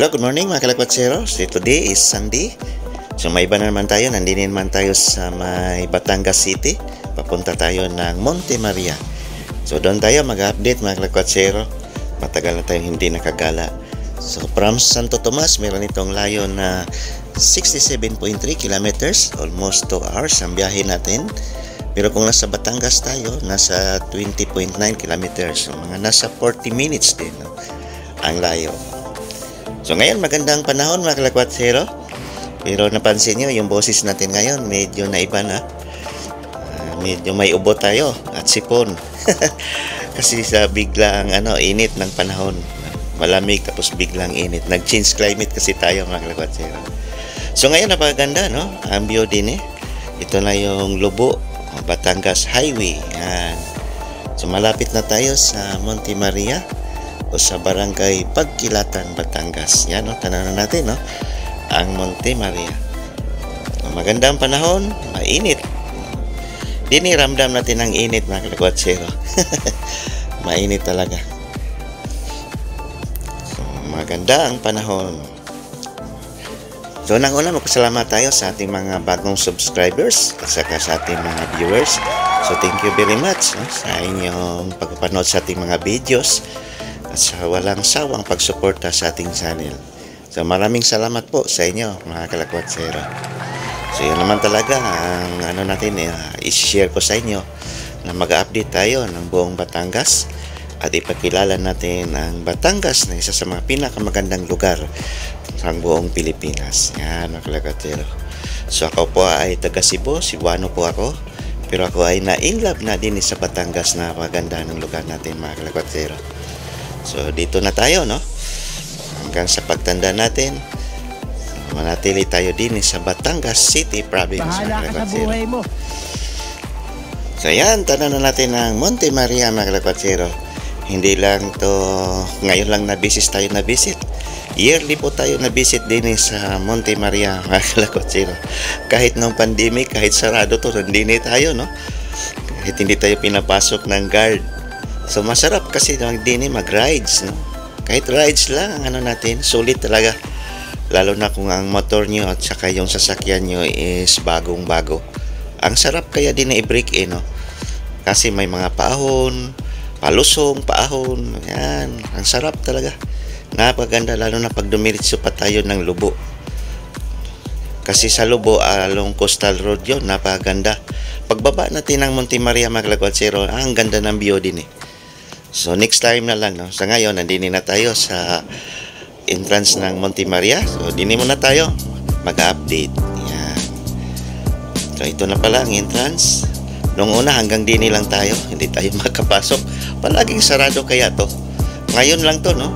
Hello, good morning mga kalakwatsero. So today is Sunday. So may iba na naman tayo. Nandito naman tayo sa may Batangas City. Papunta tayo ng Monte Maria. So doon tayo mag-update mga kalakwatsero. Matagal na tayong hindi nakagala. So from Santo Tomas, meron itong layo na 67.3 kilometers. Almost 2 hours ang biyahe natin. Pero kung nasa Batangas tayo, nasa 20.9 kilometers. So mga nasa 40 minutes din, no? Ang layo. So ngayon magandang panahon mga kalakwatsero. Pero napansin nyo yung boses natin ngayon medyo naiba na. Medyo may ubo tayo at sipon. Kasi sa biglang init ng panahon. Malamig tapos biglang init. Nag-change climate kasi tayo mga kalakwatsero. So ngayon napakaganda, no? Ang view din Ito na yung Lubo, Batangas Highway. Yan. So malapit na tayo sa Monte Maria o sa barangay Pagkilatan, Batangas. Yan, no? Tananan natin, no? Ang Monte Maria. Magandang panahon, mainit. Diniramdam natin ang init mga kalakwatsero. Mainit talaga. So, maganda ang panahon. So, nang-una magpasalamat tayo sa ating mga bagong subscribers at saka sa ating mga viewers. So, thank you very much, no? Sa inyong pagpapanood sa ating mga videos at sa walang sawang pagsuporta sa ating channel. So maraming salamat po sa inyo mga kalakwatsero. So yun naman talaga ang natin i-share ko sa inyo na mag-update tayo ng buong Batangas at ipakilala natin ang Batangas na isa sa mga pinakamagandang lugar sa buong Pilipinas. Yan mga kalakwatsero. So ako po ay taga Cebu, Cebuano po ako. Pero ako ay na-inlove na din sa Batangas na maganda ng lugar natin mga kalakwatsero. So dito na tayo, no? Hanggang sa pagtanda natin, manatili tayo din sa Batangas City Province. Bahala ka sa buhay mo. So yan, tanan na natin ang Monte Maria mga kalakwatsero. Hindi lang to ngayon lang tayo na visit. Yearly po tayo na visit din sa Monte Maria mga kalakwatsero. Kahit nung pandemic, kahit sarado to, hindi tayo, no? Kahit hindi tayo pinapasok ng guard. So masarap kasi din mag-rides, no? Kahit rides lang ang natin, sulit talaga. Lalo na kung ang motor nyo at saka yung sasakyan nyo is bagong-bago. Ang sarap kaya din na i-break no? Kasi may mga paahon, palusong, paahon. Yan, ang sarap talaga. Napaganda lalo na pag dumiritso pa tayo ng Lubo. Kasi sa Lubo, along Coastal Road yun, napaganda. Pagbaba natin ng Monte Maria mga kalakwatsero, ang ganda ng view din So next time na lang, no? Sa ngayon, nandini na tayo sa entrance ng Monte Maria. So dini muna tayo mag-update. Yan. So ito na pala ang entrance. Noong una hanggang dini lang tayo, hindi tayo makapasok. Palaging sarado kaya to. Ngayon lang to, no?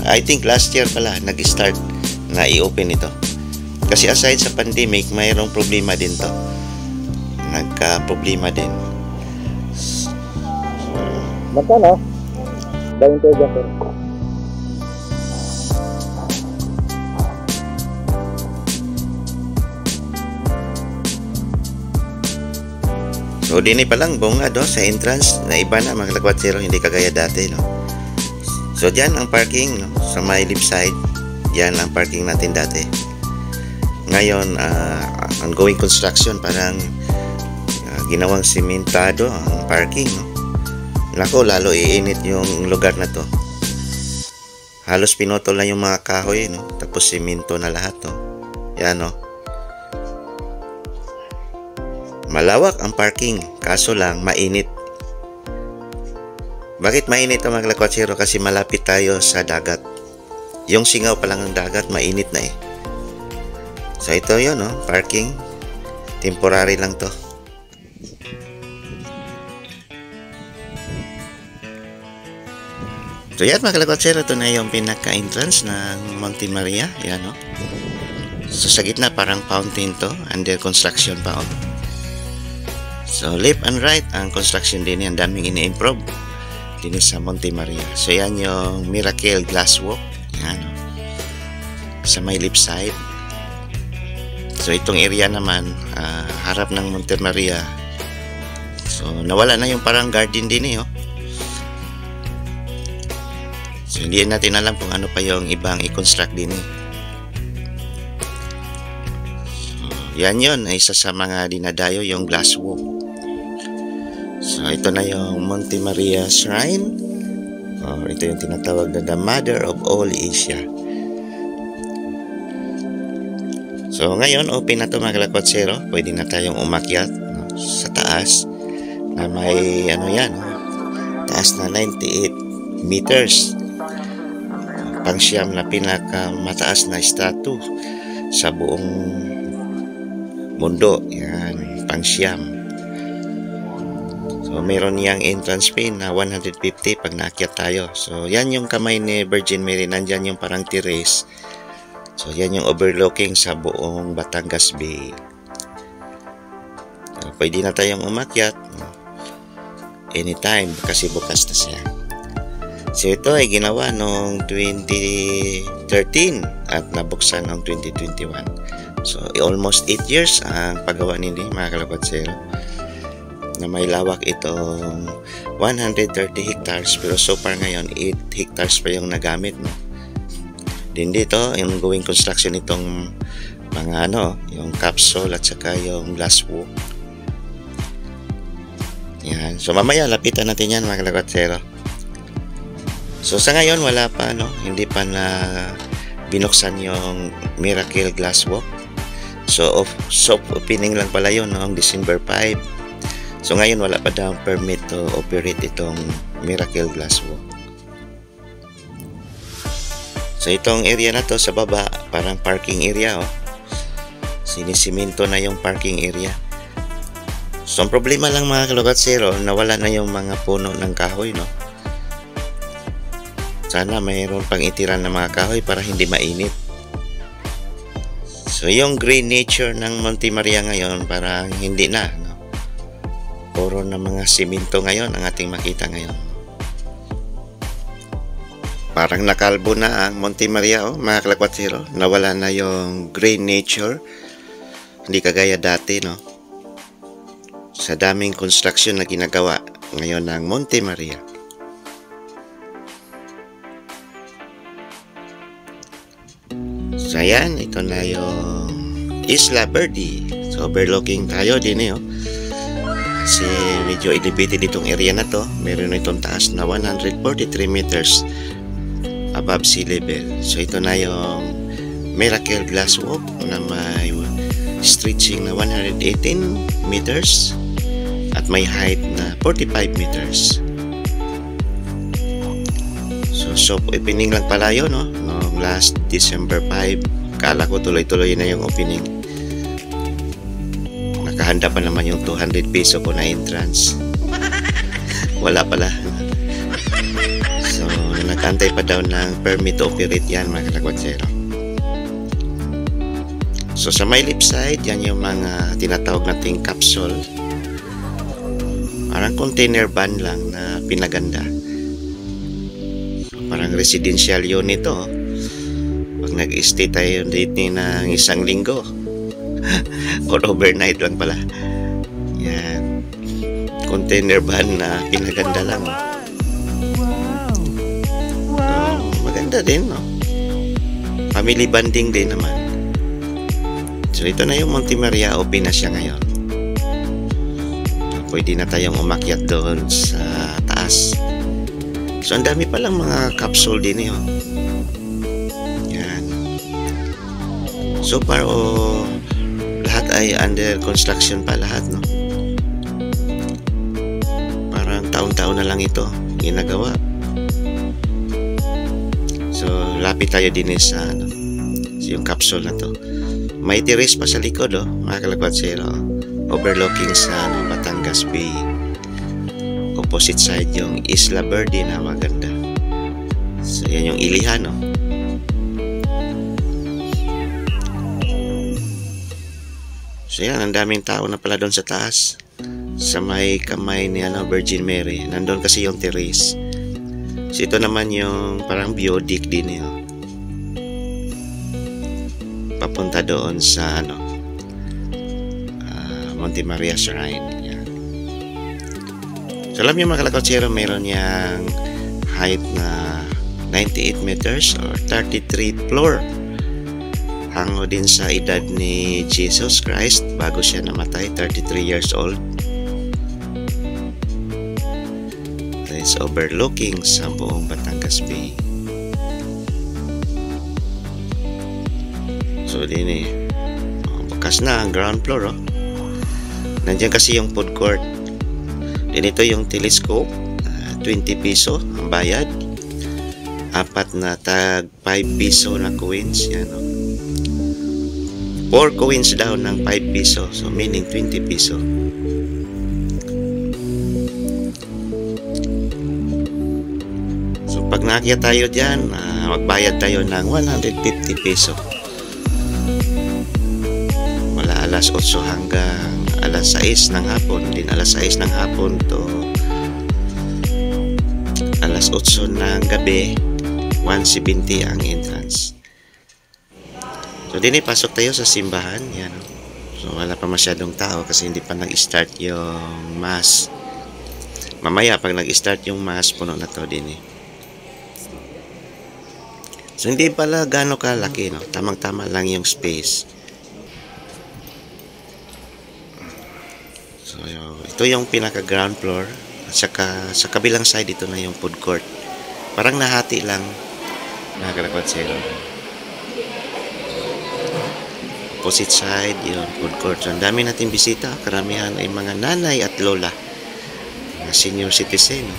I think last year pala nag-start na i-open ito. Kasi aside sa pandemic, mayroong problema din to. Nagka-problema din. Magkano? Gawin to sir. So dini pa lang bungad sa entrance na iba na mga kalakwatsero, hindi kagaya dati, no? So diyan ang parking, no? Sa may left side, yan ang parking natin dati. Ngayon ongoing construction, parang ginawang simentado ang parking, no? Nako, lalo iinit yung lugar na to. Halos pinotol na yung mga kahoy, no? Tapos simento na lahat, no? Yan, no? Malawak ang parking, kaso lang mainit. Bakit mainit ang mga kalakwatsero? Kasi malapit tayo sa dagat. Yung singaw pa lang ng dagat, mainit na So ito yun, no? Parking. Temporary lang to. So yan mga kalakwatsero, ito na yung pinaka-entrance ng Monte Maria. Yan, no? So sa gitna parang fountain to, under construction pa. So left and right ang construction din yan, daming ini-improve din sa Monte Maria. So yan yung Miracle Glass Walk. Yan, no? Sa may left side. So itong area naman, harap ng Monte Maria. So nawala na yung parang garden din So So, hindi natin alam kung ano pa yung ibang i-construct din eh. So, yan yun, isa sa mga dinadayo yung glass walk. So, ito na yung Monte Maria Shrine. Or ito yung tinatawag na the Mother of all Asia. So, ngayon, open na ito mga kalakotsero. Pwede na tayong umakyat sa taas na may ano yan, taas na 98 meters. Pangsyam na pinakamataas na statue sa buong mundo. Yan, pangsyam. So, meron niyang entrance fee na 150 pag naakyat tayo. So, yan yung kamay ni Virgin Mary. Nandyan yung parang terrace. So, yan yung overlooking sa buong Batangas Bay. So, pwede na tayong umakyat anytime kasi bukas na siya. So, ito ay ginawa noong 2013 at nabuksan noong 2021. So, almost 8 years ang paggawa nila mga kalakotsero. Na may lawak itong 130 hectares pero so far ngayon 8 hectares pa yung nagamit, no? Din dito yung going construction itong mga yung capsule at saka yung glass walk. Yan. So mamaya lapitan natin yan mga kalakotsero. So sa ngayon wala pa, hindi pa na binuksan yung Miracle Glass Walk. So soft opening lang pala yun noong December 5. So ngayon wala pa daw permit to operate itong Miracle Glass Walk. So itong area na to sa baba parang parking area, sinisiminto na yung parking area. So ang problema lang mga kalakotsero, nawala na yung mga puno ng kahoy, Sana mayroon pang itiran ng mga kahoy para hindi mainit. So yung green nature ng Monte Maria ngayon parang hindi na, Puro na mga simento ngayon ang ating makita ngayon. Parang nakalbo na ang Monte Maria, mga kalakotsero. Nawala na yung green nature. Hindi kagaya dati, Sa daming construction na ginagawa ngayon ng Monte Maria. So ayan, ito na yung Isla Verde. So overlooking tayo din Kasi medyo elevated itong area na to. Meron itong taas na 143 meters above sea level. So ito na yung Miracle Glass Walk na may stretching na 118 meters at may height na 45 meters. So soft opening lang pala yun, noong last December 5. Kala ko tuloy-tuloy na yung opening. Nakahanda pa naman yung 200 peso ko na entrance. Wala pala. So nagantay pa daw ng permit to operate yan mga kalakotsero. So sa my left side, yan yung mga tinatawag nating capsule. Parang container van lang na pinaganda. Parang residential unit to. Pag nag-stay tayo dito ng isang linggo or overnight lang pala. Yan. Container van na pinaganda lang. So, maganda din, Family bonding din naman. So ito na yung Monte Maria, open na siya ngayon. Pwede na tayong umakyat doon sa taas. So ang dami palang mga capsule din Yan. So far lahat ay under construction pa lahat, Parang taon-taon na lang ito ginagawa. So lapit tayo din sa yung capsule na to. May terrace pa sa likod, mga kalakotsero. Overlooking sa Batangas Bay. Opposite side yung Isla Verde na maganda. So yan yung ilihan, So yan, ang daming tao na pala doon sa taas. Sa may kamay ni Virgin Mary. Nandun kasi yung terrace. So ito naman yung parang biodeck din papunta doon sa Monte Maria Shrine. Yan. So alam niyo mga kalakotsero, meron niyang height na 98 meters or 33 floor. Hango din sa edad ni Jesus Christ bago siya namatay, 33 years old. It is overlooking sa buong Batangas Bay. So din bukas na ang ground floor. Nandiyan kasi yung food court. Din ito yung telescope, 20 piso ang bayad. Apat na tag 5 piso na coins, yan. 4 coins daw ng 5 piso, so meaning 20 piso. So pag nakakita tayo dyan, magbayad tayo ng 150 piso. Mula alas 8 hanggang alas 6 ng hapon, din alas 6 ng hapon to alas 8 ng gabi, 170 ang entrance. So din pasok tayo sa simbahan, yan. So wala pa masyadong tao kasi hindi pa nag-start yung mass. Mamaya pag nag-start yung mass, puno na to din. So hindi pala gaano kalaki, no? Tamang-tama lang yung space. So ito yung pinaka ground floor. At saka sa kabilang side ito na yung food court. Parang nahati lang, mga kalakwatero. Opposite side, yun, food court. So, ang dami natin bisita. Karamihan ay mga nanay at lola. Mga senior citizen. No?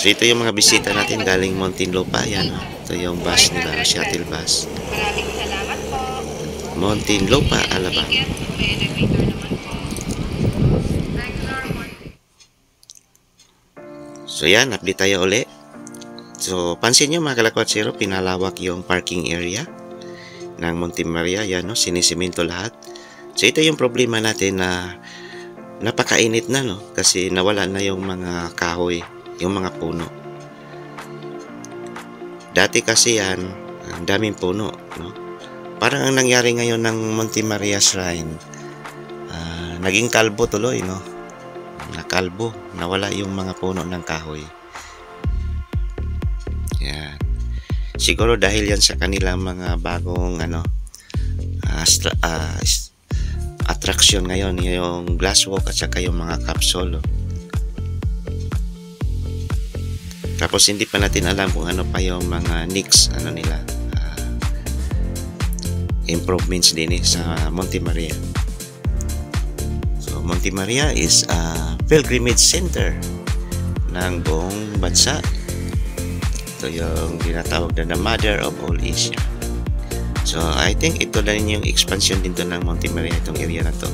So, ito yung mga bisita natin galing Muntinlupa. Yan, no? Ito yung bus nila, shuttle bus. Maraming salamat po. Muntinlupa, Alabang. So, yan, update tayo uli. So, pansin nyo mga kalakwatero, pinalawak yung parking area ng Monte Maria, yan, no? Sinisiminto lahat. So ito yung problema natin na napakainit na, no? Kasi nawala na yung mga kahoy, yung mga puno. Dati kasi yan, ang daming puno, no? Parang ang nangyari ngayon ng Monte Maria Shrine, naging kalbo tuloy, no? Nakalbo, nawala yung mga puno ng kahoy. Yan. Siguro dahil yan sa kanilang mga bagong attraction ngayon, yung glass walk at saka yung mga capsule. Tapos hindi pa natin alam kung ano pa yung mga next improvements din sa Monte Maria. So Monte Maria is a pilgrimage center ng buong bansa. Ito yung tinatawag na Mother of all Asia. So, I think ito na rin yung expansion din to ng Monte Maria, itong area na to.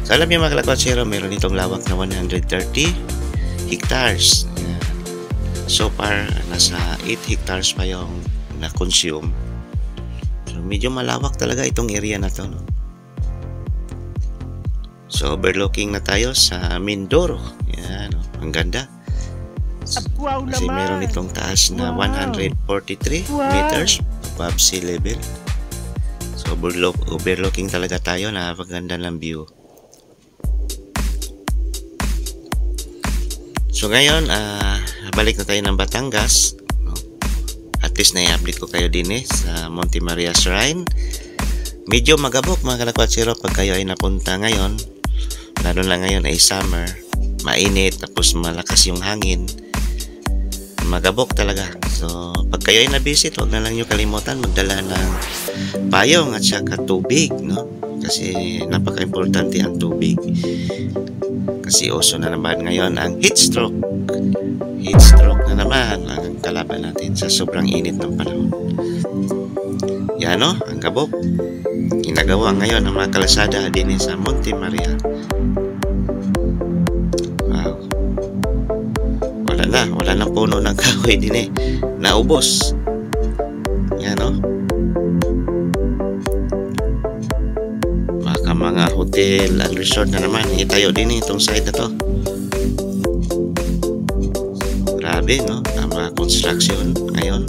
So, alam niyo mga kalakwatero, meron itong lawak na 130 hectares. So far, nasa 8 hectares pa yung na-consume. So, medyo malawak talaga itong area na to, no? So, overlooking na tayo sa Mindoro. Yan, no? Ang ganda. Wow, Kasi meron itong taas na 143 meters above sea level. So overlooking talaga tayo, napakaganda ng view. So ngayon, balik na tayo ng Batangas. At least na-i-update ko kayo din sa Monte Maria Shrine. Medyo magabok mga kalakwatero pag kayo ay napunta ngayon. Lalo na ngayon ay summer, mainit, tapos malakas yung hangin. Magabok talaga. So, pag kayo ay na-visit, huwag na lang nyo kalimutan magdala ng payong at saka tubig, no? Kasi napaka-importante ang tubig. Kasi uso na naman ngayon ang heat stroke. Heat stroke na naman ang kalaban natin sa sobrang init ng panahon. Yan, no? Ang gabok. Ginagawa ngayon ng mga kalasada din sa Monte Maria. Wala nang puno ng kahoy din naubos. Yan, no? Baka mga hotel at resort na naman itayo din itong side na to. Grabe, no? Ang mga construction ngayon,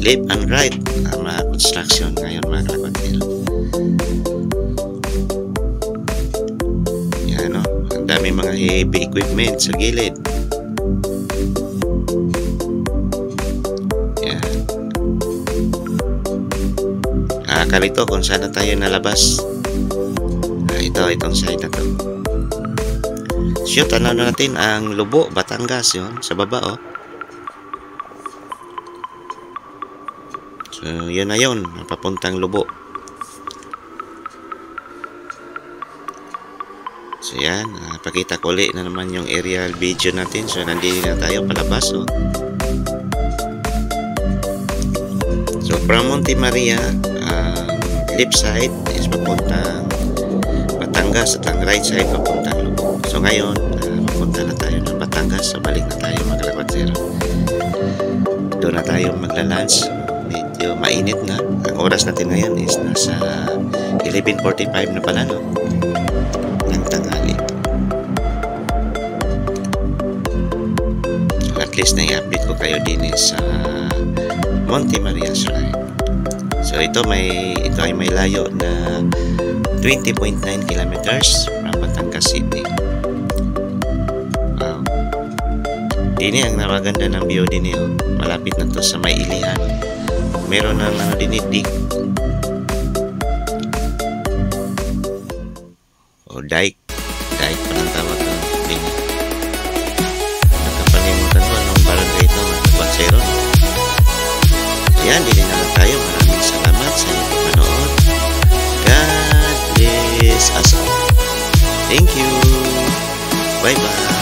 left and right ang mga construction ngayon mga kalakwatero. Yan, no? Ang dami mga heavy equipment sa gilid. nakalito kung saan na tayo nalabas. Itong side na to. So, tanaw na natin ang Lubo, Batangas, yun, sa baba, oh. So, yun na yun, papuntang Lubo. So, yan, pakita ko ulit na naman yung aerial video natin. So, nandito na tayo palabas, oh. So, from Monte Maria, left side is papuntang Batangas at ang right side papuntang Lubo. So, ngayon, papunta na tayo ng Batangas. So, balik na tayo mga kalakwatero. Doon na tayo magla-lunch. Medyo mainit na. Ang oras natin ngayon is nasa 11:45 na pala, no? Ng tanghali. So, at least na-i-update ko kayo din sa Monte Maria Shrine. So, ito ay may layo na 20.9 kilometers from Batangas City. Wow. Dini ang napaganda ng view din yun. Malapit na to sa may Ilihan. Meron ng dinidig. O dike. Dike pa ng tawag ko. Dini. Nakapalimutan ko anong barangay ito. Magpapatsero. Ayan, dini na lang tayo. Maraming salamat sa inyong panood. God bless us all. Thank you. Bye-bye.